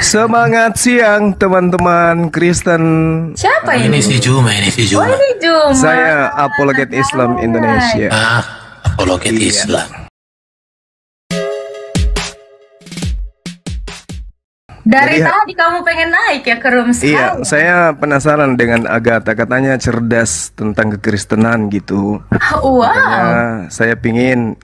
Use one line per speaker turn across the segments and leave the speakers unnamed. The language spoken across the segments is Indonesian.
Semangat siang teman-teman Kristen.
Siapa
Ini
ini?
si Juma, ini si
Oh,
Juma.
ini Juma.
Saya apologet Islam Indonesia.
Apologet
Iya.
Islam.
Dari
Jadi,
tadi kamu pengen naik ya ke room
Iya, saya penasaran dengan Agatha, katanya cerdas tentang kekristenan gitu.
Wow.
Makanya saya pingin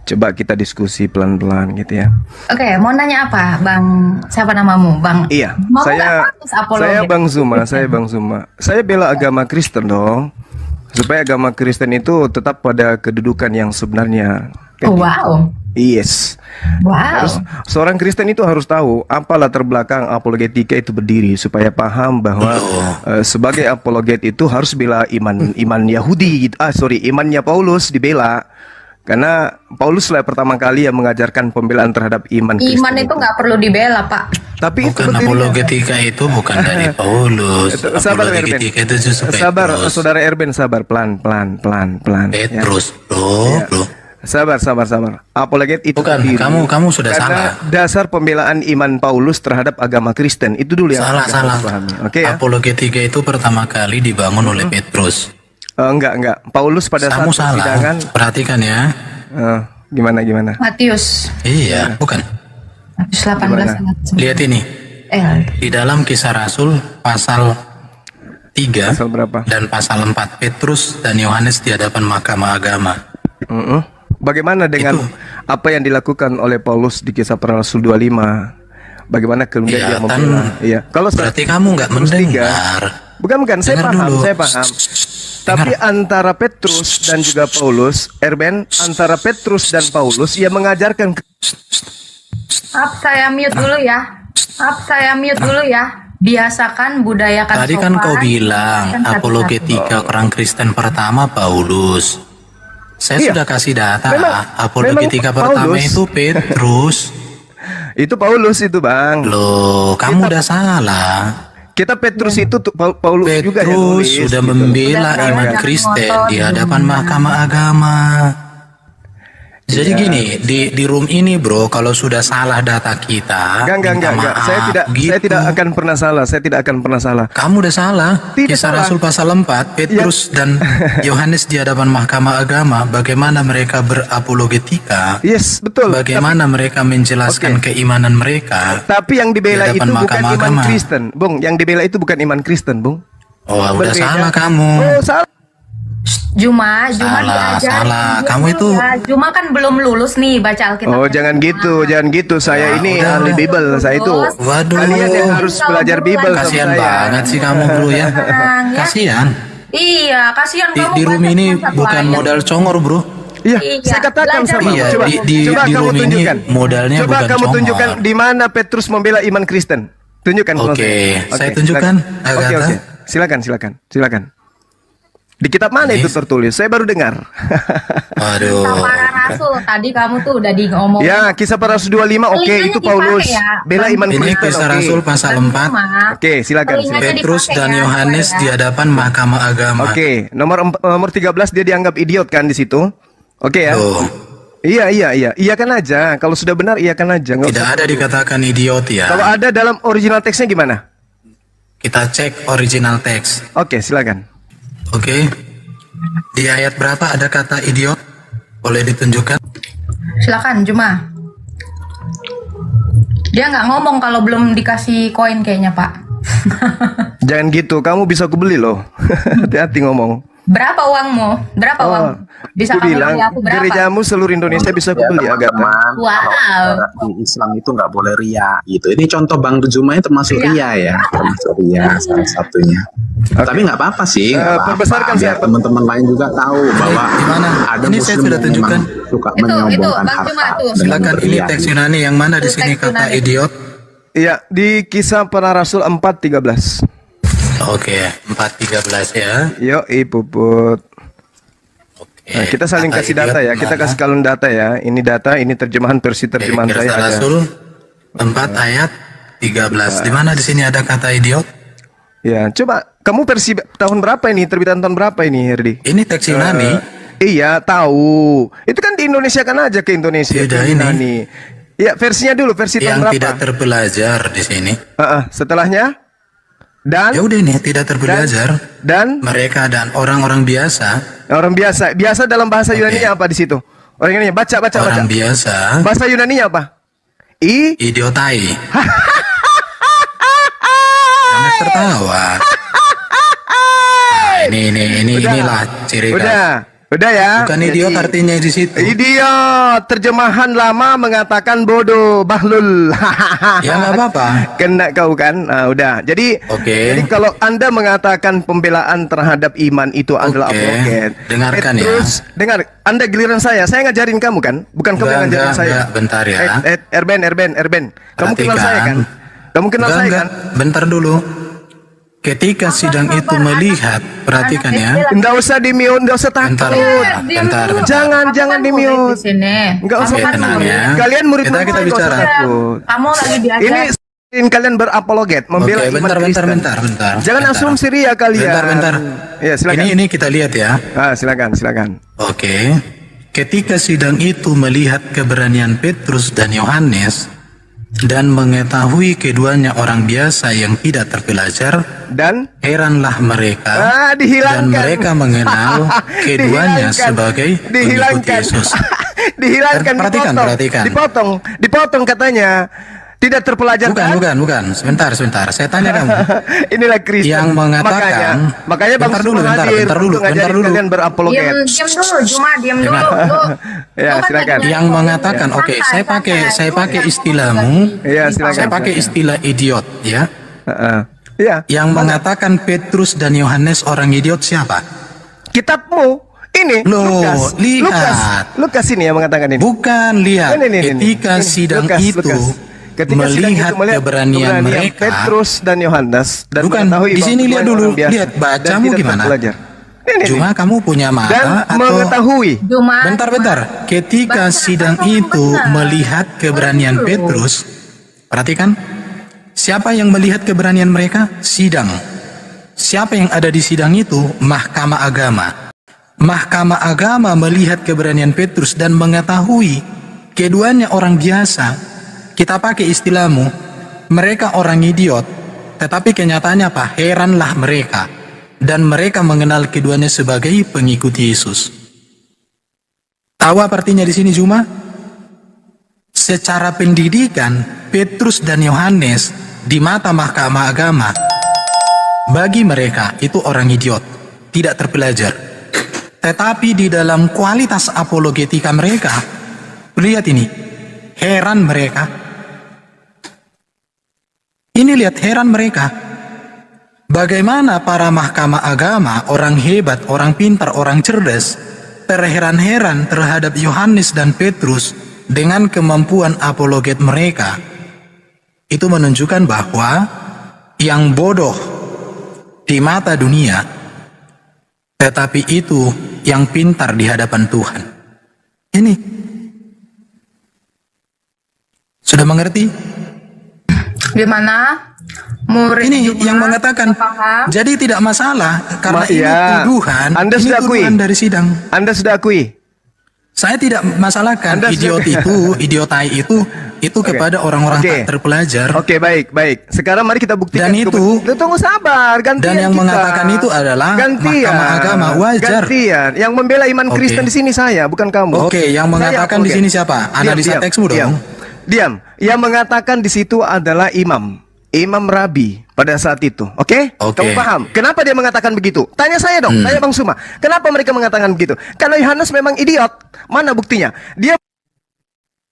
coba kita diskusi pelan-pelan gitu ya.
Oke, mau nanya apa, Bang? Siapa namamu, Bang?
Iya,
Mau
saya
nggak status apologet?
saya Bang Zuma. Saya bela agama Kristen dong. Supaya agama Kristen itu tetap pada kedudukan yang sebenarnya.
Oh, wow.
Yes.
Wow.
Seorang Kristen itu harus tahu apa latar belakang apologetika itu berdiri supaya paham bahwa sebagai apologet itu harus bela iman Yahudi gitu. Imannya Paulus dibela. Karena Paulus lah pertama kali yang mengajarkan pembelaan terhadap iman Kristen.
Iman itu nggak perlu dibela, Pak.
Tapi itu
Bukan
berdiri-
apologetika itu bukan dari Paulus.
Sabar Erben.
Apologetika itu justru
Sabar,
Petrus.
saudara Erben, sabar, pelan. Ya.
Petrus, bro.
Sabar. Apologet itu
Bukan,
berdiri
kamu sudah
karena
salah.
dasar pembelaan iman Paulus terhadap agama Kristen itu dulu yang
Salah.
harus pahami. Oke ya?
Apologetika itu pertama kali dibangun oleh Petrus.
Enggak. Paulus pada
Kamu
saat
salah.
persidangan
Perhatikan ya.
gimana?
Matius.
Iya, bukan.
Matius 18 ayat 9.
Lihat ini. Di dalam Kisah Rasul pasal 3
Pasal berapa?
dan pasal 4, Petrus dan Yohanes di hadapan mahkamah agama.
Bagaimana dengan apa yang dilakukan oleh Paulus di Kisah Para Rasul 25? Bagaimana kemudian dia
Kelihatan
membela? Iya. Kalau
berarti kamu nggak
Petrus tiga.
mendengar.
Bukan, saya
Dengar
paham,
dulu.
saya paham. Tapi antara Petrus dan juga Paulus, Erben, antara Petrus dan Paulus, ia mengajarkan
Saya mute dulu ya. Biasakan budayakan
Tadi kan
sopan.
kau bilang
Kan satu-satu.
apologetika orang Kristen pertama Paulus. Saya
Iya.
sudah kasih data. Apologetika
memang
pertama
Paulus.
itu Petrus.
itu Paulus itu, Bang.
Loh, kamu udah salah.
Kita Petrus itu Paulus juga yang
Petrus
nulis,
sudah
gitu.
membela
Udah,
iman
jangan
Kristen
ngotot.
di hadapan mahkamah agama. Jadi gini, di room ini bro, kalau sudah salah data kita, minta
Enggak.
maaf,
Saya
gitu.
tidak akan pernah salah.
Kamu udah salah.
Tidak
Kisah
salah.
Rasul pasal 4, Petrus dan Yohanes di hadapan mahkamah agama, bagaimana mereka berapologetika,
Yes, betul.
bagaimana mereka menjelaskan keimanan mereka.
Tapi yang dibela
Di
itu
hadapan
bukan
mahkamah
iman
agama.
Kristen, Bung. Yang dibela itu bukan iman Kristen, Bung.
Oh, udah
Berbeda.
salah kamu.
Oh, salah.
Juma
Salah.
diajarin
Kamu
dulu
itu-
ya. Juma kan belum lulus nih baca Alkitab.
Oh, jangan gitu. Saya ini
udah.
ahli Bible. Saya itu.
Waduh.
Kalian yang harus
Kalau
belajar
dulu
Bible sama
Kasihan
saya.
banget sih kamu bro ya.
Tenang, ya.
Kasihan.
Iya, kasihan
Di,
kamu
di room
baca
ini
cuma satu
bukan
ayat.
modal congor bro.
Iya,
Iya,
saya katakan
belajar
sama.
Iya,
Coba,
di
coba kamu
room ini
tunjukkan.
modalnya
Coba
bukan
kamu
congor.
tunjukkan di mana Petrus membela iman Kristen. Tunjukkan sama
Oke,
saya.
saya tunjukkan,
Oke.
Agatha.
Silakan. Di kitab mana itu tertulis? Saya baru dengar.
Aduh.
Kisah Para Rasul tadi kamu tuh udah ngomong.
Ya, Kisah Para Rasul 25. Oke,
Telinganya
itu
dipakai
Paulus.
ya.
Bela iman
Ini
Kristen.
Kisah
Oke.
Rasul pasal 4.
Oke, silakan.
Telinganya
Petrus
dipakai
dan
ya,
Yohanes
ya.
di hadapan mahkamah agama.
Oke, nomor 13 dia dianggap idiot kan di situ. Oke ya.
Tuh,
Iya. Iyakan aja. Kalau sudah benar iyakan aja. Nggak
tidak
usah.
ada dikatakan idiot ya.
Kalau ada dalam original teksnya gimana?
Kita cek original teks.
Oke, silakan.
Oke. Di ayat berapa ada kata idiot? Boleh ditunjukkan?
Silakan Juma. Dia nggak ngomong kalau belum dikasih koin kayaknya, Pak.
Jangan gitu, kamu bisa aku beli loh. Hati-hati ngomong.
Berapa uangmu? Berapa uang? Bisa
aku
kamu
bilang
beli aku berapa?
gerejamu seluruh Indonesia bisa aku beli Agatha.
Teman-teman,
Wow.
kalau di Islam itu nggak boleh ria gitu. Ini contoh Bang Juma termasuk ria ya, termasuk ria salah satunya. Tapi nggak apa-apa sih. nggak apa-apa.
perbesarkan
Biar
saya.
teman-teman lain juga tahu bahwa
Di mana?
ada
Ini saya
muslim
sudah
yang
tunjukkan.
memang suka
Itu,
menyombongkan
Bang Juma
harta.
tuh.
dengan
Silakan ini
berria.
teks Yunani yang mana di sini
Teks
kata
Yunani.
idiot?
Iya, di Kisah Para Rasul 4:13.
Oke, 4:13 ya.
Yo, Puput.
Oke.
Nah, kita saling
Kata
kasih
idiot
data ya. Kita
mana?
kasih kalian data ya. Ini data, ini terjemahan versi terjemahan
Kisah
saya ada.
Rasul 4 ayat 13. Di mana di sini ada kata idiot?
Ya, coba kamu versi tahun berapa ini? Terbitan tahun berapa ini, Herdi?
Ini teks Yunani.
Iya, tahu. Itu kan di Indonesia kan aja ke Indonesia.
Tidak
ke
ini.
Yunani. Ya, versinya dulu, versi tahun
yang
berapa?
tidak terpelajar di sini.
Setelahnya dan
Ya udah ini tidak terpelajar.
dan
Mereka dan orang-orang biasa.
orang biasa. Biasa dalam bahasa
Oke.
Yunani apa di situ? Orang Yunani baca.
Orang biasa.
Bahasa Yunani apa?
Idiotai. Jangan tertawa. Nah, inilah ciri khas.
Udah ya.
Bukan idiot artinya di situ.
Idiot, terjemahan lama mengatakan bodoh, bahlul.
Ya nggak apa-apa.
Kena kau kan? Nah, udah. Jadi,
Oke.
jadi kalau Anda mengatakan pembelaan terhadap iman itu adalah
Oke.
apologet.
Dengarkan ya.
Terus dengar, Anda giliran saya ngajarin kamu kan? Bukan kamu yang ngajarin saya.
Enggak, bentar ya.
Erben. Kamu kenal
Perhatikan.
saya kan? Kamu kenal saya kan?
Bentar dulu. Ketika sidang itu melihat, perhatikan ya.
Enggak usah di-mute, enggak usah
Bentar,
takut.
bentar.
Jangan di-mute.
Di sini.
Enggak usah
Oke,
takut.
tenang ya.
Kalian murid
Kita
saya, nggak usah
bicara.
takut.
Kamu lagi diajar.
Ini kalian berapologet, membela
Oke,
iman
bentar.
Kristen. Jangan
bentar.
asumsi ria kalian.
Bentar.
Ya, silakan.
Ini kita lihat ya.
Silakan.
Oke. Ketika sidang itu melihat keberanian Petrus dan Yohanes dan mengetahui keduanya orang biasa yang tidak terpelajar,
Dan
heranlah mereka
dihilangkan.
dan mereka mengenal keduanya
Dihilangkan.
sebagai pengikut
Dihilangkan.
Yesus.
Dihilangkan,
Perhatikan.
Dipotong katanya. Tidak terpelajar kan?
Bukan. Sebentar. Saya tanya kamu.
Inilah Kristen.
Yang mengatakan,
makanya Bang
bentar dulu,
Suma
bentar
hadir
dulu,
untuk ngajarin
bentar dulu.
kalian berapologet.
Diam dulu, Juma, diam dulu.
Dengar.
Ya,
Lu kan
silakan.
lagi
Yang mengatakan,
ngomong.
oke, saya
Santai.
pakai istilahmu.
Iya, silakan.
Saya pakai istilah idiot, ya.
Iya.
Yang mengatakan Petrus dan Yohanes orang idiot siapa?
Kitabmu ini
Loh, lihat.
Lukas ini yang mengatakan ini.
Bukan, lihat.
Ini.
Ketika sidang itu
Ketika sidang
melihat
itu melihat
keberanian mereka.
Petrus dan Yohanes dan
Bukan,
mengetahui
di sini
bahwa
lihat
keduanya
dulu.
orang biasa
Lihat,
dan
bacamu
tidak
gimana?
terpelajar. Ini.
Cuma kamu punya mata
Dan
atau
mengetahui.
Juma.
Bentar. Ketika sidang itu melihat keberanian Petrus, perhatikan. Siapa yang melihat keberanian mereka? Sidang. Siapa yang ada di sidang itu? Mahkamah agama. Mahkamah agama melihat keberanian Petrus dan mengetahui keduanya orang biasa. Kita pakai istilahmu, mereka orang idiot, tetapi kenyataannya apa? Heranlah mereka. Dan mereka mengenal keduanya sebagai pengikut Yesus. Tahu apa artinya di sini Juma? Secara pendidikan, Petrus dan Yohanes di mata mahkamah agama, bagi mereka itu orang idiot, tidak terpelajar. Tetapi di dalam kualitas apologetika mereka, lihat ini, heran mereka. Ini lihat heran mereka. Bagaimana para mahkamah agama, orang hebat, orang pintar, orang cerdas, terheran-heran terhadap Yohanes dan Petrus dengan kemampuan apologet mereka. Itu menunjukkan bahwa yang bodoh di mata dunia, tetapi itu yang pintar di hadapan Tuhan. Ini. Sudah mengerti?
Gimana? Murid
Ini
Juma
yang mengatakan,
paham?
jadi tidak masalah karena ini
Iya.
tuduhan.
Anda
ini
sudah akui?
tuduhan dari sidang.
Anda sudah akui?
Saya tidak masalahkan
Anda
idiot
sudah-
itu, idiotai itu kepada orang-orang
Oke.
tak terpelajar.
Oke, baik. Sekarang mari kita buktikan.
Dan itu-
tunggu sabar, gantian
Dan yang
kita.
mengatakan itu adalah mahkamah agama, wajar.
Gantian. Yang membela iman
Oke.
Kristen di sini saya, bukan kamu.
Oke, yang
Saya
mengatakan di
apologet.
sini siapa? Analisa teksmu dong.
Diam. Yang mengatakan di situ adalah Imam Rabi pada saat itu. Oke?
Oke.
Kamu paham? Kenapa dia mengatakan begitu? Tanya saya dong, tanya Bang Suma. Kenapa mereka mengatakan begitu? Kalau Yohanes memang idiot. Mana buktinya? Dia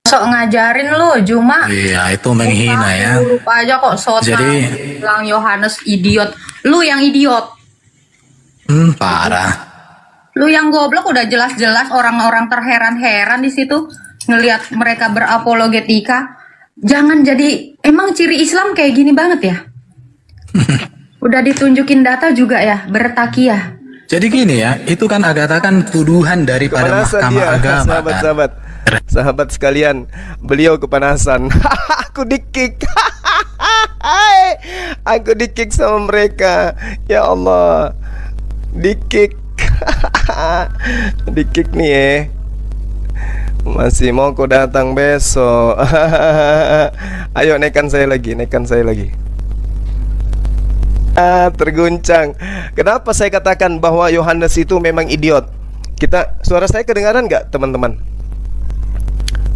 Sok ngajarin lu, Juma.
Iya, itu menghina ya.
Lupa aja kok sok
Jadi-
bilang Yohanes idiot. Lu yang idiot.
Parah.
Lu yang goblok udah jelas-jelas orang-orang terheran-heran di situ ngelihat mereka berapologetika. Jangan jadi emang ciri Islam kayak gini banget ya. Udah ditunjukin data juga ya, bertakiyah.
Jadi gini ya, itu kan agak kan tuduhan daripada
kepanasan
mahkamah
dia,
agama kan.
sahabat-sahabat. Sahabat sekalian, beliau kepanasan. Aku di-kick. Aku di-kick sama mereka. Ya Allah. Di-kick. Di-kick nih Masih mau kau datang besok. Ayo naikkan saya lagi, naikkan saya lagi. Terguncang. Kenapa saya katakan bahwa Yohanes itu memang idiot? Suara saya kedengaran nggak, teman-teman?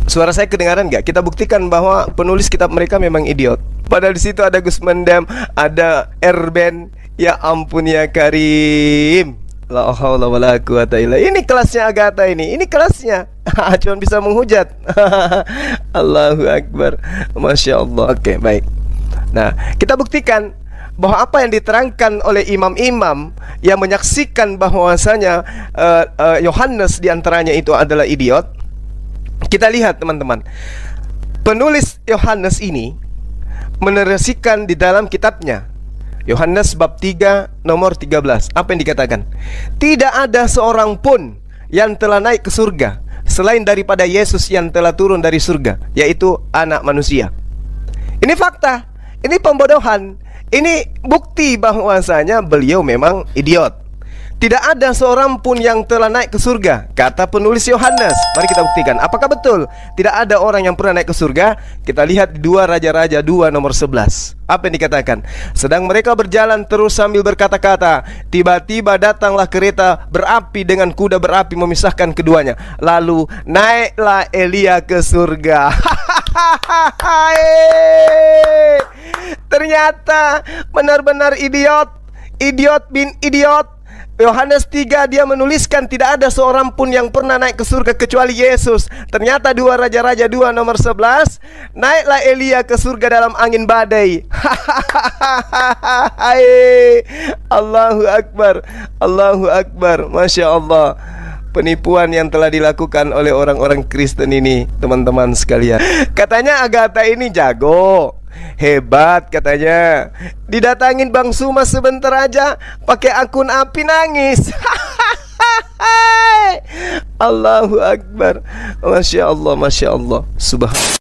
Suara saya kedengaran nggak? Kita buktikan bahwa penulis kitab mereka memang idiot. Padahal di situ ada Gus Mendam, ada Erben. Ya ampun ya Karim. La haula wala quwata illa. Ini kelasnya Agatha ini. Ini kelasnya. Cuma bisa menghujat. Allahu Akbar. Masya Allah. Oke, baik. Nah, kita buktikan bahwa apa yang diterangkan oleh imam-imam yang menyaksikan bahwasanya Yohanes diantaranya itu adalah idiot. Kita lihat teman-teman, penulis Yohanes ini menerasikan di dalam kitabnya Yohanes bab 3 nomor 13. Apa yang dikatakan? Tidak ada seorang pun yang telah naik ke surga selain daripada Yesus yang telah turun dari surga, yaitu anak manusia. Ini fakta, ini pembodohan, ini bukti bahwasanya beliau memang idiot. Tidak ada seorang pun yang telah naik ke surga, kata penulis Yohanes. Mari kita buktikan, apakah betul tidak ada orang yang pernah naik ke surga? Kita lihat di 2 Raja-Raja 2 nomor 11. Apa yang dikatakan? Sedang mereka berjalan terus sambil berkata-kata, tiba-tiba datanglah kereta berapi dengan kuda berapi memisahkan keduanya. Lalu naiklah Elia ke surga. Ternyata benar-benar idiot. Idiot bin idiot. Yohanes 3 dia menuliskan tidak ada seorang pun yang pernah naik ke surga kecuali Yesus. Ternyata 2 Raja-Raja 2 nomor 11, naiklah Elia ke surga dalam angin badai. Allahu Akbar, Allahu Akbar. Masya Allah. Penipuan yang telah dilakukan oleh orang-orang Kristen ini, teman-teman sekalian. Katanya Agatha ini jago, hebat katanya. Didatangin Bang Suma sebentar aja pakai akun api nangis. Allahu Akbar. Masya Allah, Masya Allah. Subhanallah.